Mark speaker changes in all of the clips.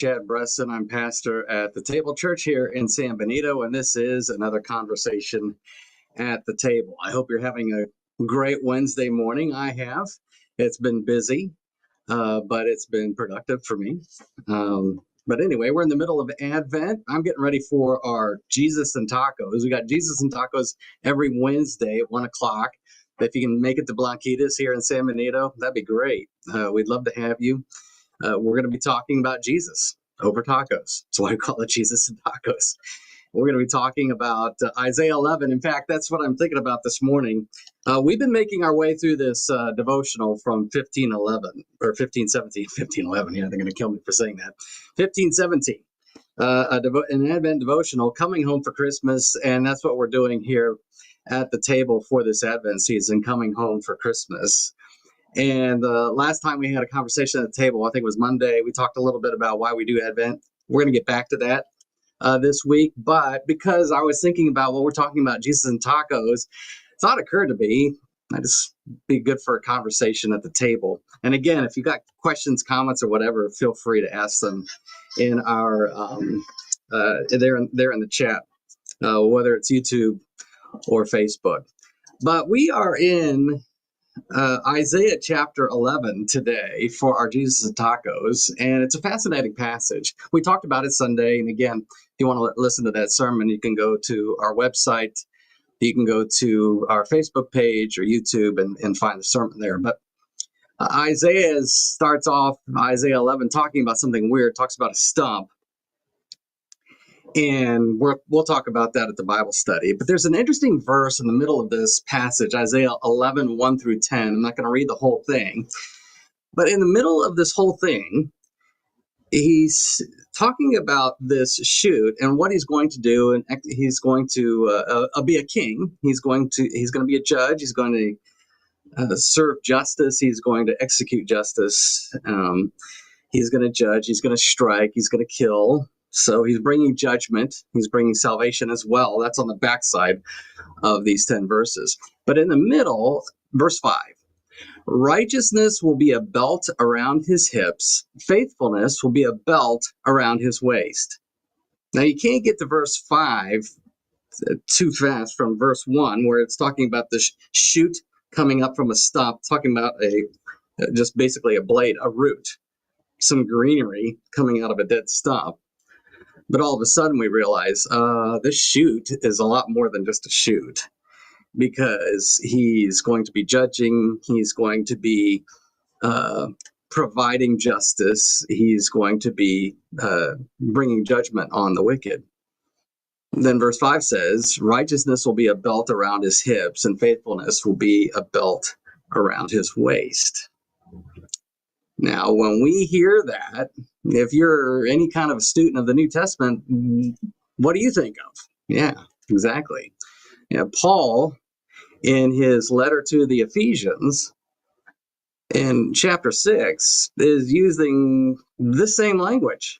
Speaker 1: Chad Bresson. I'm pastor at the Table Church here in San Benito, and this is another conversation at the table. I hope you're having a great Wednesday morning. I have. It's been busy, but it's been productive for me. But anyway, we're in the middle of Advent. I'm getting ready for our Jesus and Tacos. We got Jesus and Tacos every Wednesday at 1 o'clock. If you can make it to Blanquitas here in San Benito, that'd be great. We'd love to have you. We're going to be talking about Jesus over tacos. That's why I call it Jesus and Tacos. We're going to be talking about Isaiah 11. In fact, that's what I'm thinking about this morning. We've been making our way through this devotional from 1511, or 1517, 1511. Yeah, they're going to kill me for saying that. 1517, an Advent devotional, coming home for Christmas, and that's what we're doing here at the table for this Advent season, coming home for Christmas. And last time we had a conversation at the table, I think it was Monday, we talked a little bit about why we do Advent. We're going to get back to that this week. But because I was thinking about what we're talking about, Jesus and Tacos, thought occurred to me, I just be good for a conversation at the table. And again, if you got questions, comments, or whatever, feel free to ask them in our there in the chat, whether it's YouTube or Facebook. But we are in Isaiah chapter 11 today for our Jesus and Tacos, and it's a fascinating passage. We talked about it Sunday, and again, if you want to listen to that sermon, you can go to our website, you can go to our Facebook page or YouTube and find the sermon there. But Isaiah starts off Isaiah 11 talking about something weird, talks about a stump. And we'll talk about that at the Bible study. But there's an interesting verse in the middle of this passage, Isaiah 11, 1 through 10. I'm not going to read the whole thing. But in the middle of this whole thing, he's talking about this shoot and what he's going to do. And he's going to be a king. He's going to be a judge. He's going to serve justice. He's going to execute justice. He's going to judge. He's going to strike. He's going to kill. So he's bringing judgment. He's bringing salvation as well. That's on the backside of these 10 verses. But in the middle, verse 5, righteousness will be a belt around his hips. Faithfulness will be a belt around his waist. Now, you can't get to verse 5 too fast from verse 1, where it's talking about this shoot coming up from a stump, talking about just basically a blade, a root, some greenery coming out of a dead stump. But all of a sudden we realize this shoot is a lot more than just a shoot, because he's going to be judging, he's going to be providing justice, he's going to be bringing judgment on the wicked. Then verse 5 says, righteousness will be a belt around his hips, and faithfulness will be a belt around his waist. Now, when we hear that, if you're any kind of a student of the New Testament, what do you think of? Yeah, exactly. Paul, in his letter to the Ephesians, in chapter 6, is using the same language.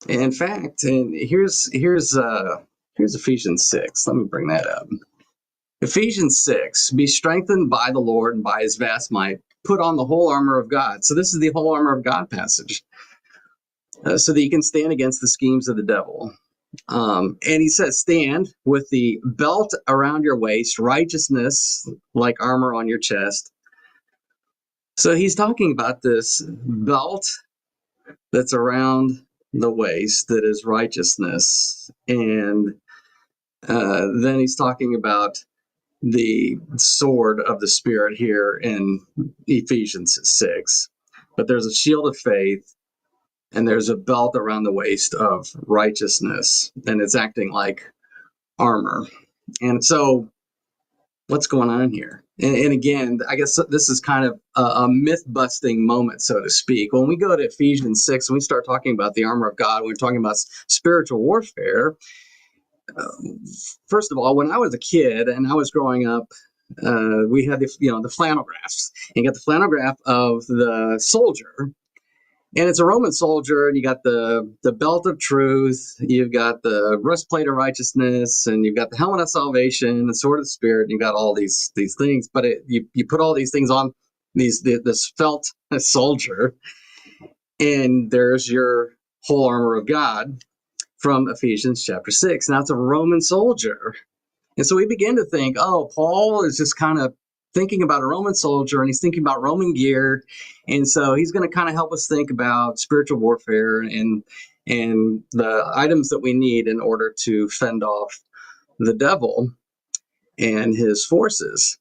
Speaker 1: In fact, and here's Ephesians 6. Let me bring that up. Ephesians 6, be strengthened by the Lord and by his vast might. Put on the whole armor of God. So this is the whole armor of God passage. So that you can stand against the schemes of the devil. And he says, stand with the belt around your waist, righteousness like armor on your chest. So he's talking about this belt that's around the waist that is righteousness. And then he's talking about the sword of the Spirit here in Ephesians 6. But there's a shield of faith, and there's a belt around the waist of righteousness, and it's acting like armor. And so what's going on here? And again, I guess this is kind of a myth-busting moment, so to speak. When we go to Ephesians 6 and we start talking about the armor of God, we're talking about spiritual warfare. First of all, when I was a kid and I was growing up, we had the flannel graphs. You got the flannel graph of the soldier, and it's a Roman soldier, and you got the belt of truth, you've got the breastplate of righteousness, and you've got the helmet of salvation, the sword of the Spirit, and you've got all these things. But you put all these things on this felt soldier, And there's your whole armor of God from Ephesians chapter 6. Now it's a Roman soldier. And so we begin to think, oh, Paul is just kind of thinking about a Roman soldier and he's thinking about Roman gear. And so he's going to kind of help us think about spiritual warfare and the items that we need in order to fend off the devil and his forces.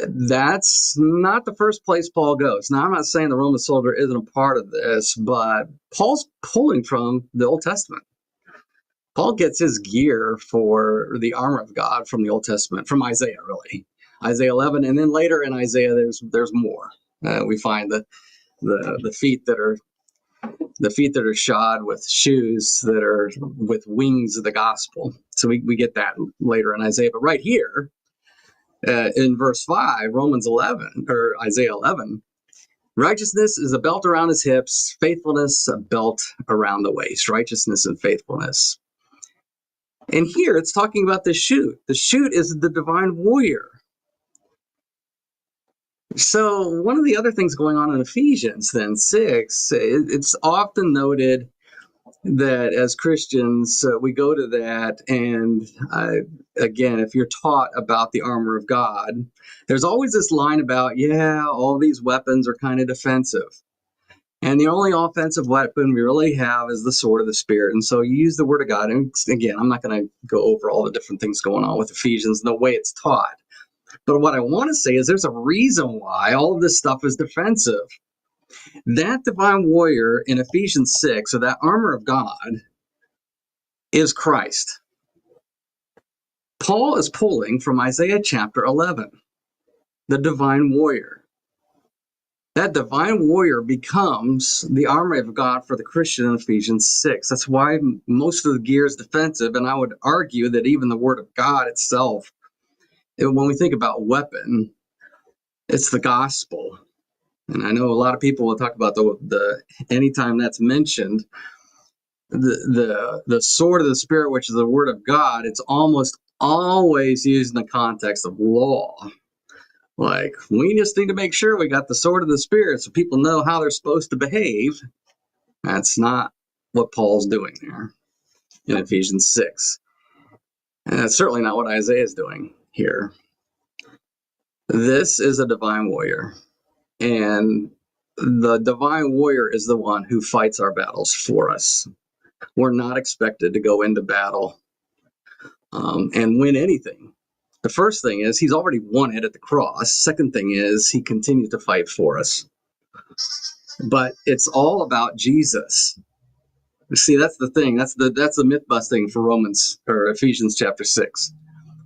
Speaker 1: That's not the first place Paul goes. Now, I'm not saying the Roman soldier isn't a part of this, but Paul's pulling from the Old Testament. Paul gets his gear for the armor of God from the Old Testament, from Isaiah, really. Isaiah 11, and then later in Isaiah, there's more. We find the feet that are shod with shoes that are with wings of the gospel. So we get that later in Isaiah. But right here, in verse 5, Romans 11, or Isaiah 11, righteousness is a belt around his hips, faithfulness a belt around the waist. Righteousness and faithfulness. And here it's talking about the shoot. The shoot is the divine warrior. So one of the other things going on in Ephesians then 6, it's often noted that as Christians, we go to that, and again, if you're taught about the armor of God, there's always this line about, yeah, all these weapons are kind of defensive. And the only offensive weapon we really have is the sword of the Spirit. And so you use the word of God. And again, I'm not going to go over all the different things going on with Ephesians and the way it's taught. But what I want to say is there's a reason why all of this stuff is defensive. That divine warrior in Ephesians 6, or that armor of God, is Christ. Paul is pulling from Isaiah chapter 11, the divine warrior. That divine warrior becomes the armor of God for the Christian in Ephesians 6. That's why most of the gear is defensive, and I would argue that even the word of God itself, when we think about weapon, it's the gospel. And I know a lot of people will talk about the anytime that's mentioned, the sword of the Spirit, which is the word of God, it's almost always used in the context of law. Like, we just need to make sure we got the sword of the Spirit so people know how they're supposed to behave. That's not what Paul's doing there in Ephesians 6. And that's certainly not what Isaiah is doing here. This is a divine warrior. And the divine warrior is the one who fights our battles for us. We're not expected to go into battle and win anything. The first thing is he's already won it at the cross. Second thing is he continues to fight for us. But it's all about Jesus. See, that's the thing. That's the myth busting for Romans or Ephesians chapter 6.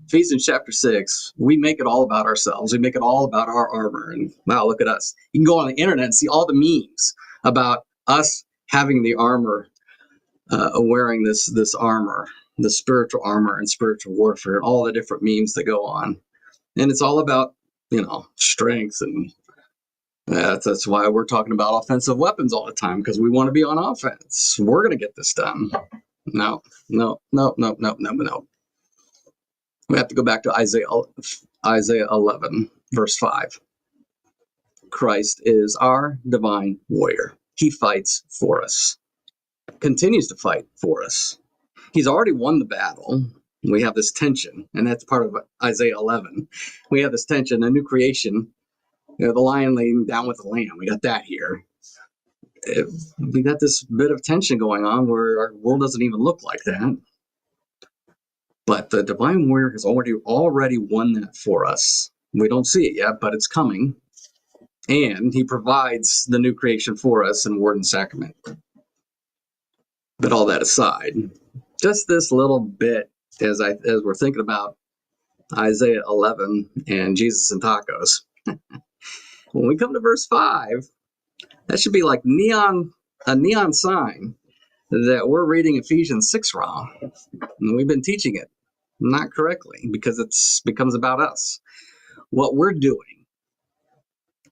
Speaker 1: Ephesians chapter 6, we make it all about ourselves. We make it all about our armor. And wow, look at us. You can go on the internet and see all the memes about us having the armor, wearing this armor, the spiritual armor and spiritual warfare, and all the different memes that go on. And it's all about, strength. And that's why we're talking about offensive weapons all the time, because we want to be on offense. We're going to get this done. No. We have to go back to Isaiah 11, verse 5. Christ is our divine warrior. He fights for us, continues to fight for us. He's already won the battle. We have this tension, and that's part of Isaiah 11. We have this tension, a new creation, the lion laying down with the lamb. We got that here. We got this bit of tension going on where our world doesn't even look like that. But the divine warrior has already won that for us. We don't see it yet, but it's coming. And he provides the new creation for us in word and sacrament. But all that aside, just this little bit as we're thinking about Isaiah 11 and Jesus and tacos. When we come to verse 5, that should be like a neon sign that we're reading Ephesians 6 wrong. And we've been teaching it not correctly because it becomes about us. What we're doing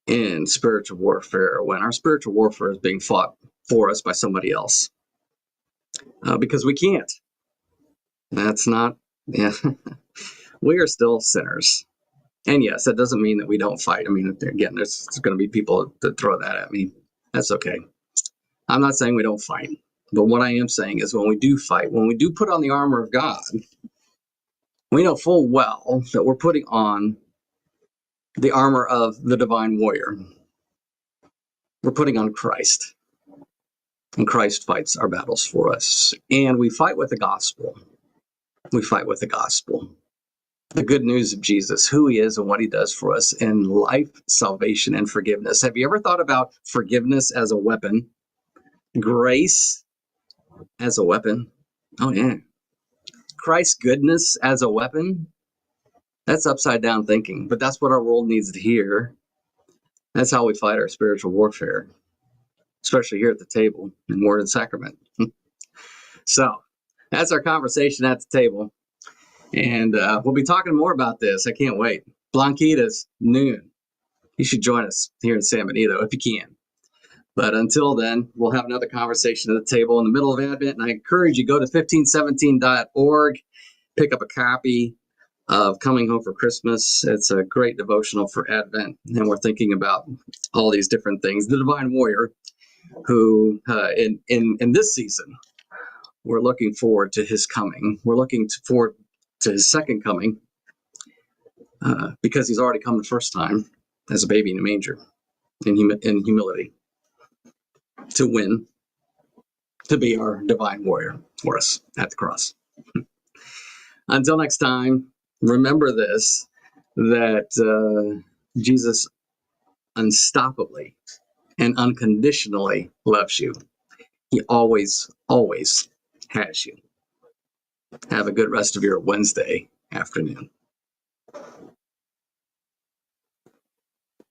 Speaker 1: in spiritual warfare when our spiritual warfare is being fought for us by somebody else. Because we can't. That's not, we are still sinners. And yes, that doesn't mean that we don't fight. I mean, again, there's going to be people that throw that at me. That's okay. I'm not saying we don't fight, but what I am saying is when we do fight, when we do put on the armor of God, we know full well that we're putting on the armor of the divine warrior. We're putting on Christ, and Christ fights our battles for us. And we fight with the gospel. We fight with the gospel. The good news of Jesus, who he is and what he does for us in life, salvation, and forgiveness. Have you ever thought about forgiveness as a weapon? Grace as a weapon? Oh, yeah. Christ's goodness as a weapon? That's upside down thinking, but that's what our world needs to hear. That's how we fight our spiritual warfare, especially here at the table in Word and Sacrament. So that's our conversation at the table. And we'll be talking more about this. I can't wait. Blanquitas, noon. You should join us here in San Benito if you can. But until then, we'll have another conversation at the table in the middle of Advent. And I encourage you, go to 1517.org, pick up a copy of Coming Home for Christmas. It's a great devotional for Advent. And we're thinking about all these different things. The Divine Warrior, who in this season, we're looking forward to his coming. We're looking forward to his second coming because he's already come the first time as a baby in a manger in humility to win, to be our divine warrior for us at the cross. Until next time, remember this, that Jesus unstoppably and unconditionally loves you. He always, always has you. Have a good rest of your Wednesday afternoon.